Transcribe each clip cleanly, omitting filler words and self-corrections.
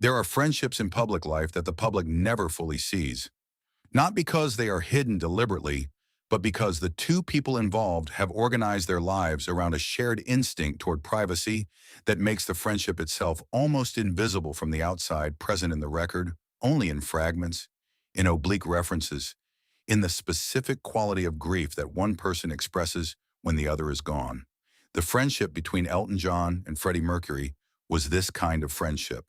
There are friendships in public life that the public never fully sees, not because they are hidden deliberately, but because the two people involved have organized their lives around a shared instinct toward privacy that makes the friendship itself almost invisible from the outside, present in the record, only in fragments, in oblique references, in the specific quality of grief that one person expresses when the other is gone. The friendship between Elton John and Freddie Mercury was this kind of friendship.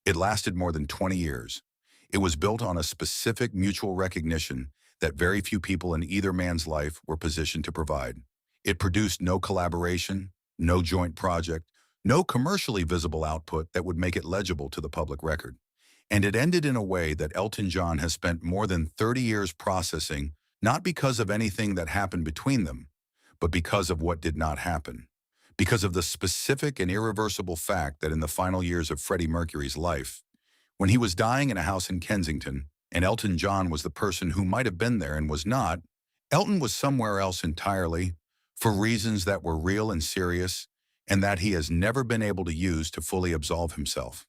It lasted more than 20 years. It was built on a specific mutual recognition that very few people in either man's life were positioned to provide. It produced no collaboration, no joint project, no commercially visible output that would make it legible to the public record. And it ended in a way that Elton John has spent more than 30 years processing, not because of anything that happened between them, but because of what did not happen. Because of the specific and irreversible fact that in the final years of Freddie Mercury's life, when he was dying in a house in Kensington, and Elton John was the person who might have been there and was not, Elton was somewhere else entirely, for reasons that were real and serious, and that he has never been able to use to fully absolve himself.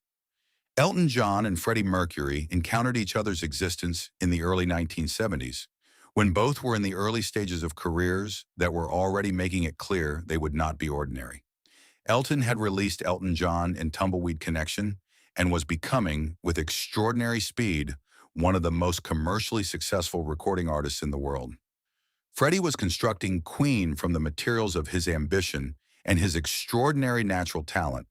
Elton John and Freddie Mercury encountered each other's existence in the early 1970s, when both were in the early stages of careers that were already making it clear they would not be ordinary. Elton had released Elton John and Tumbleweed Connection and was becoming, with extraordinary speed, one of the most commercially successful recording artists in the world. Freddie was constructing Queen from the materials of his ambition and his extraordinary natural talent,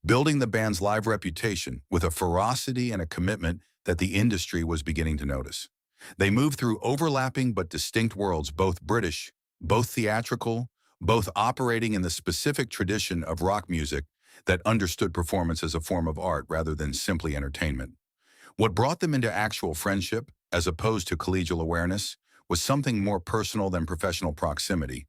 building the band's live reputation with a ferocity and a commitment that the industry was beginning to notice. They moved through overlapping but distinct worlds, both British, both theatrical, both operating in the specific tradition of rock music that understood performance as a form of art rather than simply entertainment. What brought them into actual friendship, as opposed to collegial awareness, was something more personal than professional proximity.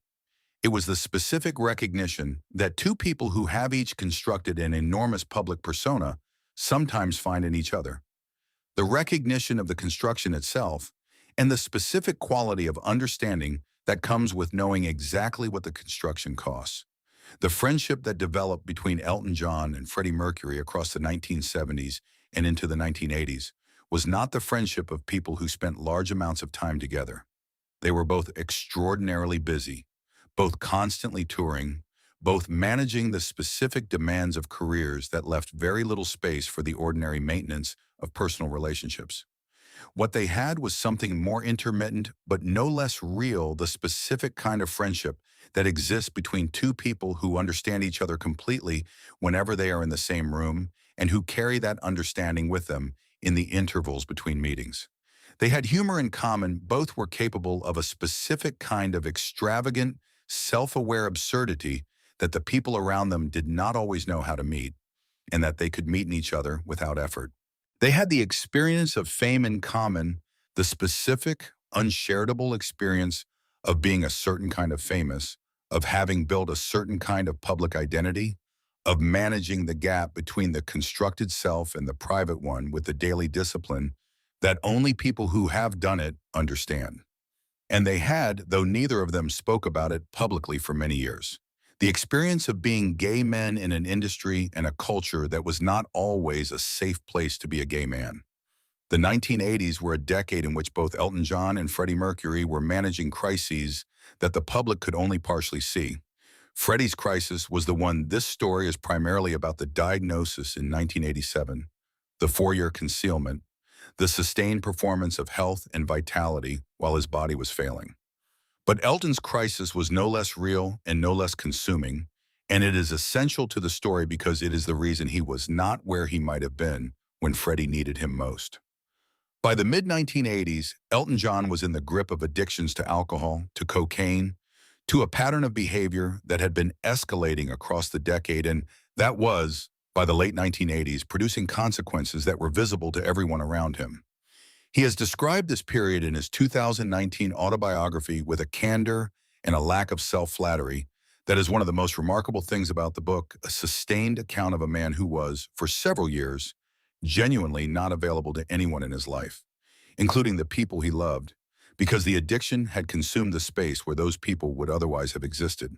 It was the specific recognition that two people who have each constructed an enormous public persona sometimes find in each other. The recognition of the construction itself, and the specific quality of understanding that comes with knowing exactly what the construction costs. The friendship that developed between Elton John and Freddie Mercury across the 1970s and into the 1980s was not the friendship of people who spent large amounts of time together. They were both extraordinarily busy, both constantly touring, both managing the specific demands of careers that left very little space for the ordinary maintenance of personal relationships. What they had was something more intermittent, but no less real, the specific kind of friendship that exists between two people who understand each other completely whenever they are in the same room and who carry that understanding with them in the intervals between meetings. They had humor in common, both were capable of a specific kind of extravagant, self-aware absurdity that the people around them did not always know how to meet, and that they could meet in each other without effort. They had the experience of fame in common, the specific, unshareable experience of being a certain kind of famous, of having built a certain kind of public identity, of managing the gap between the constructed self and the private one with the daily discipline that only people who have done it understand. And they had, though neither of them spoke about it publicly for many years, the experience of being gay men in an industry and a culture that was not always a safe place to be a gay man. The 1980s were a decade in which both Elton John and Freddie Mercury were managing crises that the public could only partially see. Freddie's crisis was the one this story is primarily about: the diagnosis in 1987, the 4-year concealment, the sustained performance of health and vitality while his body was failing. But Elton's crisis was no less real and no less consuming, and it is essential to the story because it is the reason he was not where he might have been when Freddie needed him most. By the mid-1980s, Elton John was in the grip of addictions to alcohol, to cocaine, to a pattern of behavior that had been escalating across the decade, and that was, by the late 1980s, producing consequences that were visible to everyone around him. He has described this period in his 2019 autobiography with a candor and a lack of self-flattery that is one of the most remarkable things about the book, a sustained account of a man who was, for several years, genuinely not available to anyone in his life, including the people he loved, because the addiction had consumed the space where those people would otherwise have existed.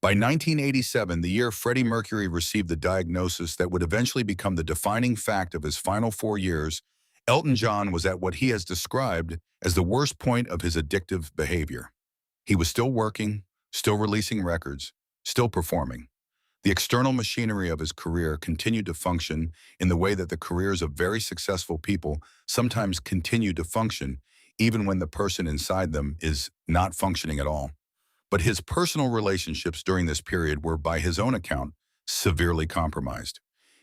By 1987, the year Freddie Mercury received the diagnosis that would eventually become the defining fact of his final 4 years, Elton John was at what he has described as the worst point of his addictive behavior. He was still working, still releasing records, still performing. The external machinery of his career continued to function in the way that the careers of very successful people sometimes continue to function, even when the person inside them is not functioning at all. But his personal relationships during this period were, by his own account, severely compromised.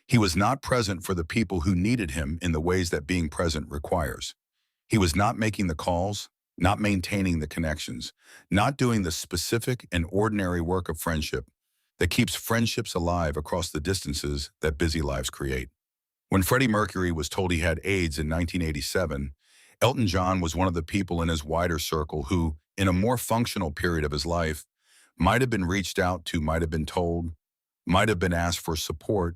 He was not present for the people who needed him in the ways that being present requires. He was not making the calls, not maintaining the connections, not doing the specific and ordinary work of friendship that keeps friendships alive across the distances that busy lives create. When Freddie Mercury was told he had AIDS in 1987, Elton John was one of the people in his wider circle who, in a more functional period of his life, might have been reached out to, might have been told, might have been asked for support,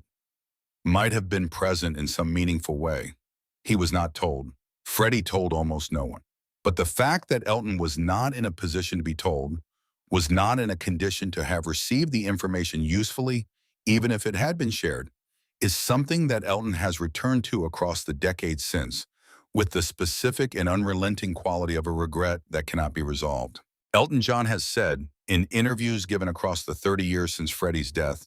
might have been present in some meaningful way. He was not told. Freddie told almost no one. But the fact that Elton was not in a position to be told, was not in a condition to have received the information usefully, even if it had been shared, is something that Elton has returned to across the decades since, with the specific and unrelenting quality of a regret that cannot be resolved. Elton John has said, in interviews given across the 30 years since Freddie's death,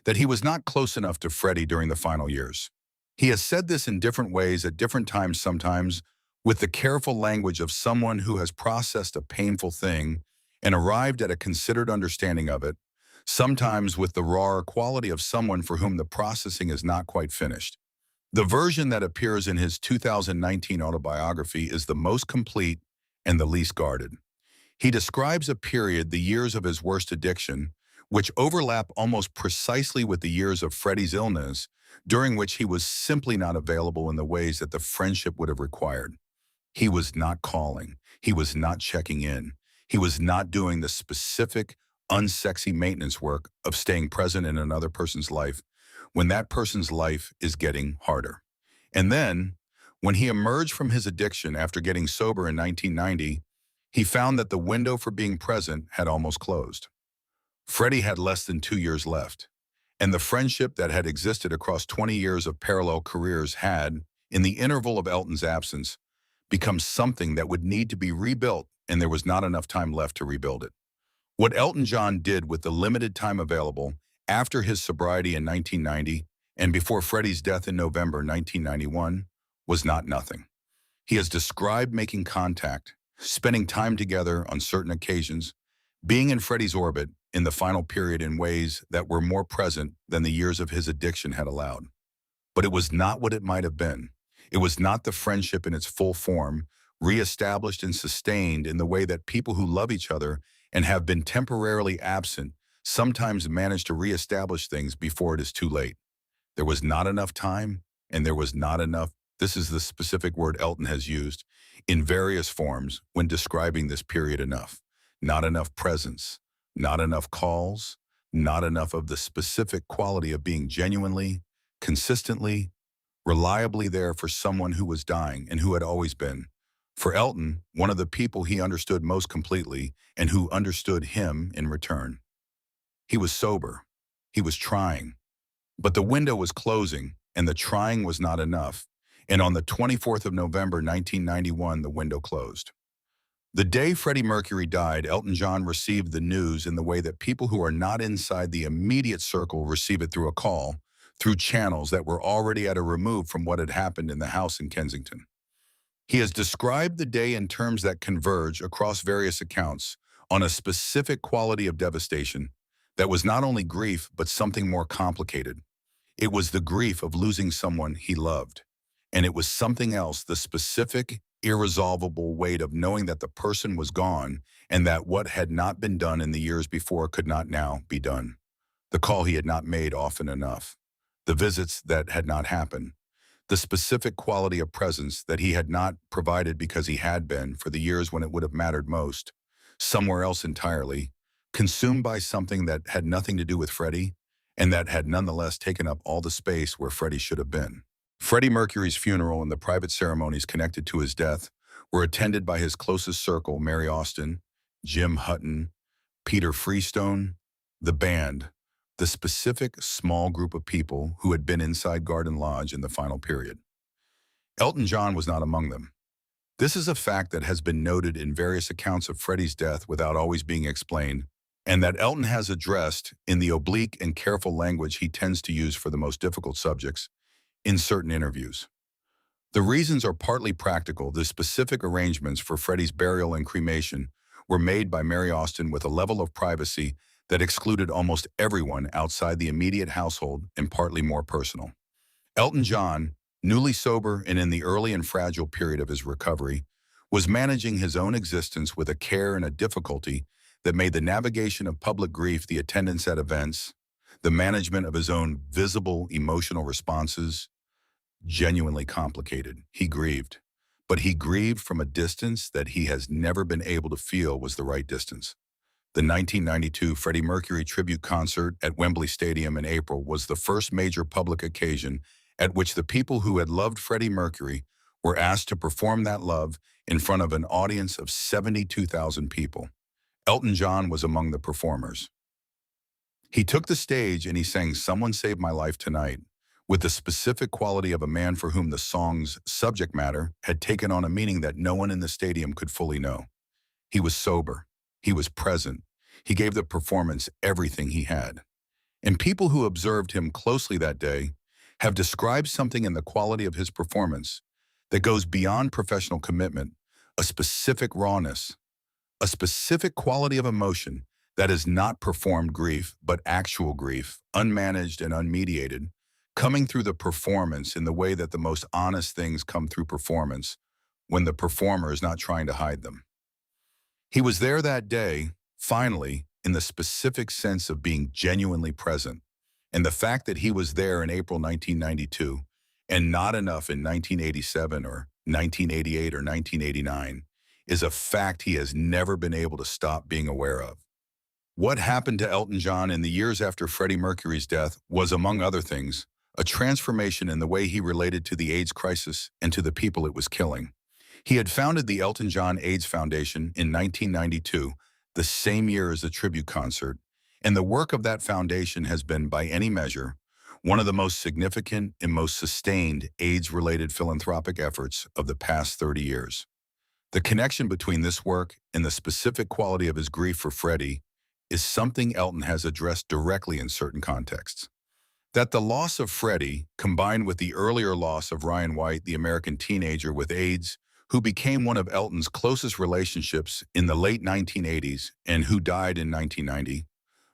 that he was not close enough to Freddie during the final years. He has said this in different ways at different times, sometimes with the careful language of someone who has processed a painful thing and arrived at a considered understanding of it, sometimes with the raw quality of someone for whom the processing is not quite finished. The version that appears in his 2019 autobiography is the most complete and the least guarded. He describes a period, the years of his worst addiction, which overlap almost precisely with the years of Freddie's illness, during which he was simply not available in the ways that the friendship would have required. He was not calling. He was not checking in. He was not doing the specific, unsexy maintenance work of staying present in another person's life when that person's life is getting harder. And then, when he emerged from his addiction after getting sober in 1990, he found that the window for being present had almost closed. Freddie had less than 2 years left, and the friendship that had existed across 20 years of parallel careers had, in the interval of Elton's absence, become something that would need to be rebuilt, and there was not enough time left to rebuild it. What Elton John did with the limited time available after his sobriety in 1990 and before Freddie's death in November 1991 was not nothing. He has described making contact, spending time together on certain occasions, being in Freddie's orbit in the final period in ways that were more present than the years of his addiction had allowed. But it was not what it might have been. It was not the friendship in its full form, reestablished and sustained in the way that people who love each other and have been temporarily absent sometimes manage to reestablish things before it is too late. There was not enough time, and there was not enough, this is the specific word Elton has used, in various forms when describing this period enough. Not enough presence, not enough calls, not enough of the specific quality of being genuinely, consistently, reliably there for someone who was dying and who had always been. For Elton, one of the people he understood most completely and who understood him in return. He was sober. He was trying. But the window was closing, and the trying was not enough. And on the 24th of November, 1991, the window closed. The day Freddie Mercury died, Elton John received the news in the way that people who are not inside the immediate circle receive it through a call, through channels that were already at a remove from what had happened in the house in Kensington. He has described the day in terms that converge across various accounts on a specific quality of devastation that was not only grief but something more complicated. It was the grief of losing someone he loved. And it was something else, the specific, irresolvable weight of knowing that the person was gone and that what had not been done in the years before could not now be done. The call he had not made often enough. The visits that had not happened. The specific quality of presence that he had not provided because he had been, for the years when it would have mattered most, somewhere else entirely, consumed by something that had nothing to do with Freddie, and that had nonetheless taken up all the space where Freddie should have been. Freddie Mercury's funeral and the private ceremonies connected to his death were attended by his closest circle, Mary Austin, Jim Hutton, Peter Freestone, the band, the specific small group of people who had been inside Garden Lodge in the final period. Elton John was not among them. This is a fact that has been noted in various accounts of Freddie's death without always being explained, and that Elton has addressed in the oblique and careful language he tends to use for the most difficult subjects in certain interviews. The reasons are partly practical. The specific arrangements for Freddie's burial and cremation were made by Mary Austin with a level of privacy that excluded almost everyone outside the immediate household and partly more personal. Elton John, newly sober and in the early and fragile period of his recovery, was managing his own existence with a care and a difficulty that made the navigation of public grief, the attendance at events, the management of his own visible emotional responses, genuinely complicated. He grieved, but he grieved from a distance that he has never been able to feel was the right distance. The 1992 Freddie Mercury tribute concert at Wembley Stadium in April was the first major public occasion at which the people who had loved Freddie Mercury were asked to perform that love in front of an audience of 72,000 people. Elton John was among the performers. He took the stage and he sang "Someone Saved My Life Tonight" with the specific quality of a man for whom the song's subject matter had taken on a meaning that no one in the stadium could fully know. He was sober. He was present. He gave the performance everything he had. And people who observed him closely that day have described something in the quality of his performance that goes beyond professional commitment, a specific rawness, a specific quality of emotion that is not performed grief, but actual grief, unmanaged and unmediated, coming through the performance in the way that the most honest things come through performance when the performer is not trying to hide them. He was there that day, finally, in the specific sense of being genuinely present. And the fact that he was there in April 1992 and not enough in 1987 or 1988 or 1989 is a fact he has never been able to stop being aware of. What happened to Elton John in the years after Freddie Mercury's death was, among other things, a transformation in the way he related to the AIDS crisis and to the people it was killing. He had founded the Elton John AIDS Foundation in 1992, the same year as the tribute concert, and the work of that foundation has been, by any measure, one of the most significant and most sustained AIDS-related philanthropic efforts of the past 30 years. The connection between this work and the specific quality of his grief for Freddie is something Elton has addressed directly in certain contexts. That the loss of Freddie, combined with the earlier loss of Ryan White, the American teenager with AIDS, who became one of Elton's closest relationships in the late 1980s and who died in 1990,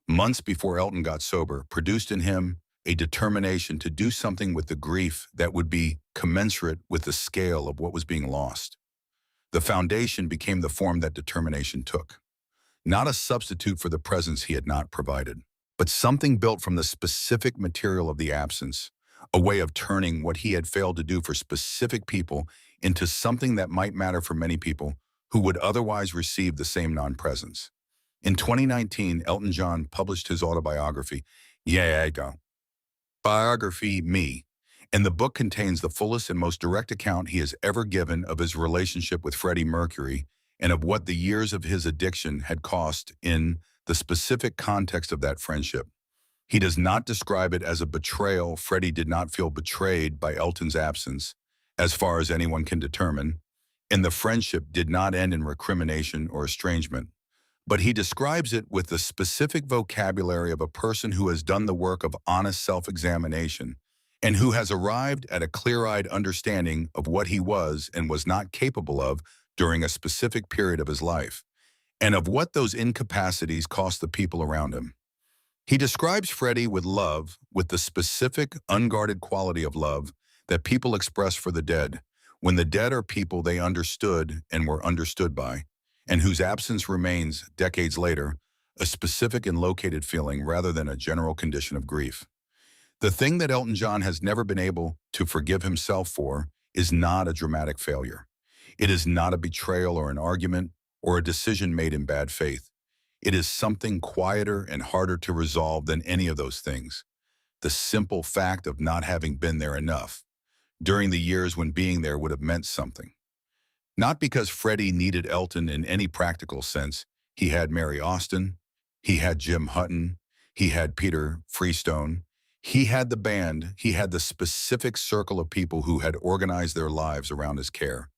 months before Elton got sober, produced in him a determination to do something with the grief that would be commensurate with the scale of what was being lost. The foundation became the form that determination took. Not a substitute for the presence he had not provided, but something built from the specific material of the absence, a way of turning what he had failed to do for specific people into something that might matter for many people who would otherwise receive the same non-presence. In 2019, Elton John published his autobiography, Biography Me, and the book contains the fullest and most direct account he has ever given of his relationship with Freddie Mercury and of what the years of his addiction had cost in the specific context of that friendship. He does not describe it as a betrayal. Freddie did not feel betrayed by Elton's absence, as far as anyone can determine, and the friendship did not end in recrimination or estrangement. But he describes it with the specific vocabulary of a person who has done the work of honest self-examination and who has arrived at a clear-eyed understanding of what he was and was not capable of during a specific period of his life, and of what those incapacities cost the people around him. He describes Freddie with love, with the specific, unguarded quality of love that people express for the dead, when the dead are people they understood and were understood by, and whose absence remains, decades later, a specific and located feeling rather than a general condition of grief. The thing that Elton John has never been able to forgive himself for is not a dramatic failure. It is not a betrayal or an argument or a decision made in bad faith. It is something quieter and harder to resolve than any of those things. The simple fact of not having been there enough, during the years when being there would have meant something. Not because Freddie needed Elton in any practical sense. He had Mary Austin, he had Jim Hutton, He had Peter Freestone. He had the band. He had the specific circle of people who had organized their lives around his care.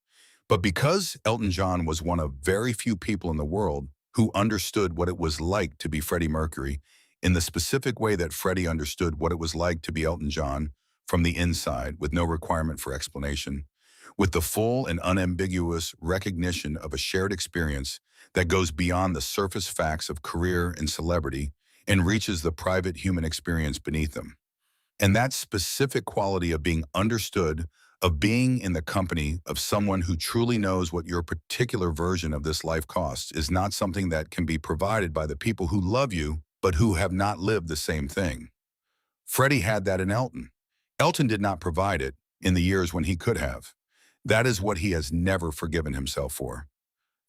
But because Elton John was one of very few people in the world who understood what it was like to be Freddie Mercury in the specific way that Freddie understood what it was like to be Elton John from the inside with no requirement for explanation, with the full and unambiguous recognition of a shared experience that goes beyond the surface facts of career and celebrity and reaches the private human experience beneath them. And that specific quality of being understood, of being in the company of someone who truly knows what your particular version of this life costs, is not something that can be provided by the people who love you, but who have not lived the same thing. Freddie had that in Elton. Elton did not provide it in the years when he could have. That is what he has never forgiven himself for.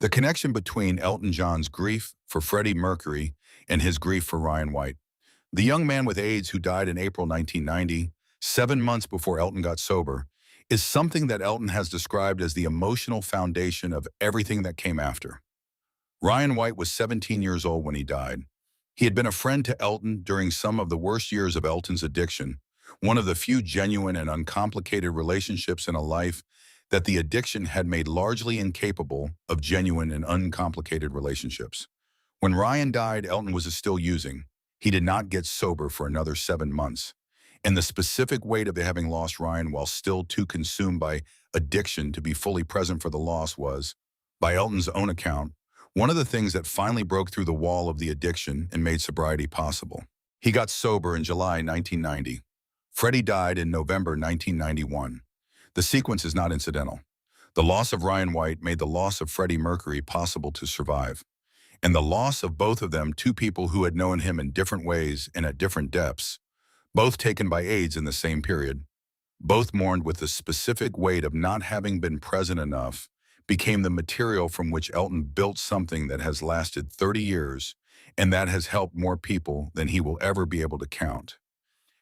The connection between Elton John's grief for Freddie Mercury and his grief for Ryan White, the young man with AIDS who died in April 1990, 7 months before Elton got sober, is something that Elton has described as the emotional foundation of everything that came after. Ryan White was 17 years old when he died. He had been a friend to Elton during some of the worst years of Elton's addiction, one of the few genuine and uncomplicated relationships in a life that the addiction had made largely incapable of genuine and uncomplicated relationships. When Ryan died, Elton was still using. He did not get sober for another 7 months. And the specific weight of having lost Ryan while still too consumed by addiction to be fully present for the loss was, by Elton's own account, one of the things that finally broke through the wall of the addiction and made sobriety possible. He got sober in July 1990. Freddie died in November 1991. The sequence is not incidental. The loss of Ryan White made the loss of Freddie Mercury possible to survive. And the loss of both of them, two people who had known him in different ways and at different depths, both taken by AIDS in the same period, both mourned with the specific weight of not having been present enough, became the material from which Elton built something that has lasted 30 years and that has helped more people than he will ever be able to count.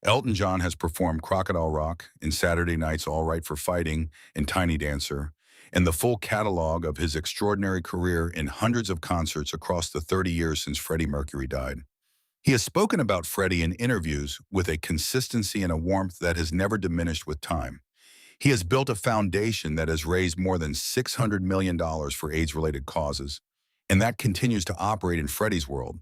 Elton John has performed Crocodile Rock and Saturday Night's All Right for Fighting and Tiny Dancer, and the full catalog of his extraordinary career in hundreds of concerts across the 30 years since Freddie Mercury died. He has spoken about Freddie in interviews with a consistency and a warmth that has never diminished with time. He has built a foundation that has raised more than $600 million for AIDS-related causes, and that continues to operate in Freddie's world,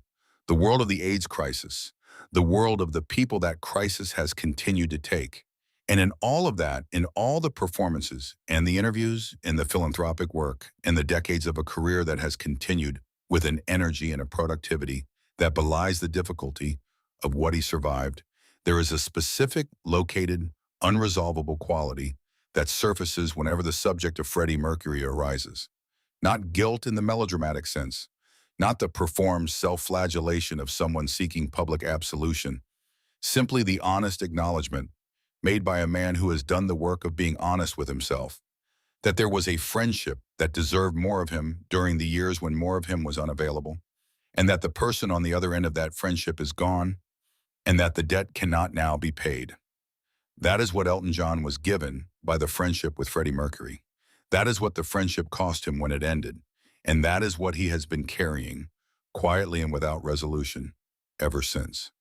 the world of the AIDS crisis, the world of the people that crisis has continued to take. And in all of that, in all the performances and the interviews and the philanthropic work and the decades of a career that has continued with an energy and a productivity that belies the difficulty of what he survived, there is a specific, located, unresolvable quality that surfaces whenever the subject of Freddie Mercury arises. Not guilt in the melodramatic sense, not the performed self-flagellation of someone seeking public absolution, simply the honest acknowledgement made by a man who has done the work of being honest with himself, that there was a friendship that deserved more of him during the years when more of him was unavailable, and that the person on the other end of that friendship is gone, and that the debt cannot now be paid. That is what Elton John was given by the friendship with Freddie Mercury. That is what the friendship cost him when it ended, and that is what he has been carrying, quietly and without resolution, ever since.